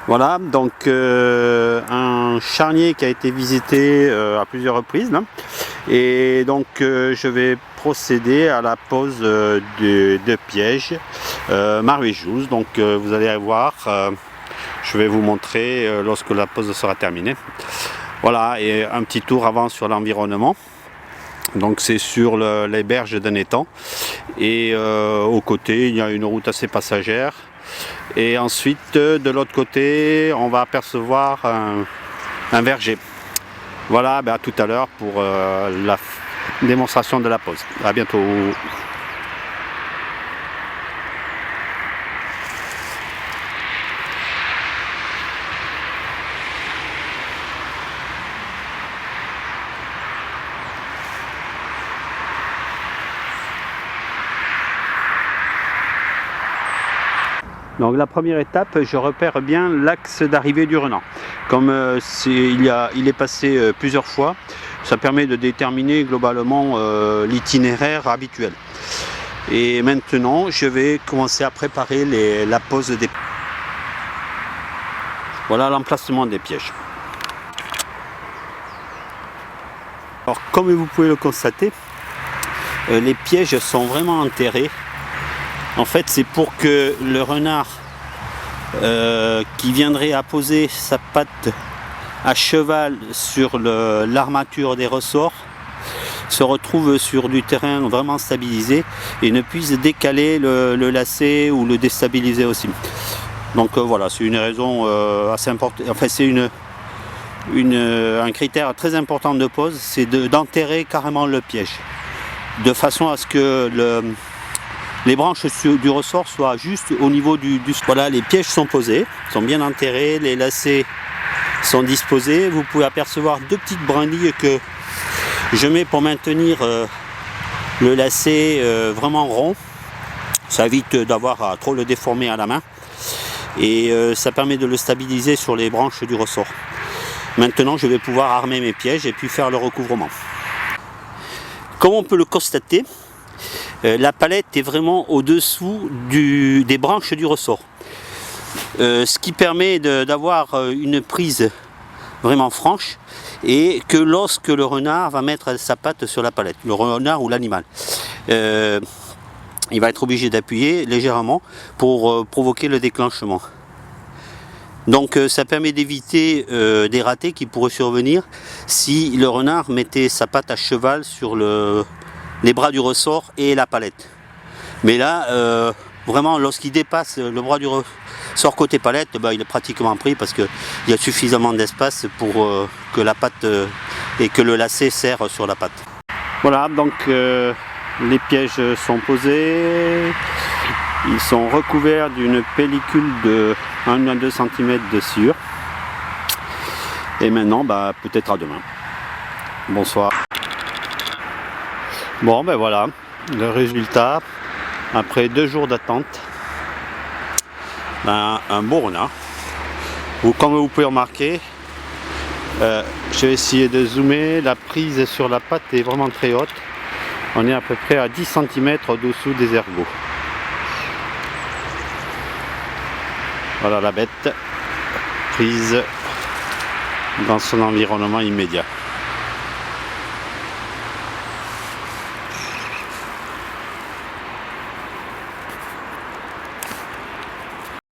Voilà, donc un charnier qui a été visité à plusieurs reprises là. Et donc je vais procéder à la pose de pièges Marvejous. Donc vous allez voir, je vais vous montrer lorsque la pose sera terminée. Voilà, et un petit tour avant sur l'environnement. Donc c'est sur les berges d'un étang et aux côtés il y a une route assez passagère. Et ensuite, de l'autre côté, on va apercevoir un verger. Voilà, à tout à l'heure pour la démonstration de la pose. À bientôt. Donc la première étape, je repère bien l'axe d'arrivée du renard. Comme il est passé plusieurs fois, ça permet de déterminer globalement l'itinéraire habituel. Et maintenant, je vais commencer à préparer la pose des... Voilà l'emplacement des pièges. Alors comme vous pouvez le constater, les pièges sont vraiment enterrés. En fait, c'est pour que le renard qui viendrait apposer sa patte à cheval sur l'armature des ressorts se retrouve sur du terrain vraiment stabilisé et ne puisse décaler le lacet ou le déstabiliser aussi. Donc voilà, c'est une raison assez importante. Enfin, c'est un critère très important de pose, c'est d'enterrer carrément le piège, de façon à ce que les branches du ressort soient juste au niveau du... Voilà, les pièges sont posés, sont bien enterrés, les lacets sont disposés. Vous pouvez apercevoir deux petites brindilles que je mets pour maintenir le lacet vraiment rond. Ça évite d'avoir à trop le déformer à la main. Et ça permet de le stabiliser sur les branches du ressort. Maintenant, je vais pouvoir armer mes pièges et puis faire le recouvrement. Comme on peut le constater, la palette est vraiment au-dessous des branches du ressort. Ce qui permet d'avoir une prise vraiment franche et que lorsque le renard va mettre sa patte sur la palette, le renard ou l'animal, il va être obligé d'appuyer légèrement pour provoquer le déclenchement. Donc ça permet d'éviter des ratés qui pourraient survenir si le renard mettait sa patte à cheval sur les bras du ressort et la palette. Mais là, vraiment, lorsqu'il dépasse le bras du ressort côté palette, il est pratiquement pris parce qu'il y a suffisamment d'espace pour que la patte et que le lacet serre sur la patte. Voilà, donc les pièges sont posés. Ils sont recouverts d'une pellicule de 1 à 2 cm de sciure. Et maintenant, peut-être à demain. Bonsoir. Bon, voilà, le résultat, après 2 jours d'attente, un beau renard. Comme vous pouvez remarquer, je vais essayer de zoomer, la prise sur la patte est vraiment très haute. On est à peu près à 10 cm au-dessous des ergots. Voilà la bête prise dans son environnement immédiat.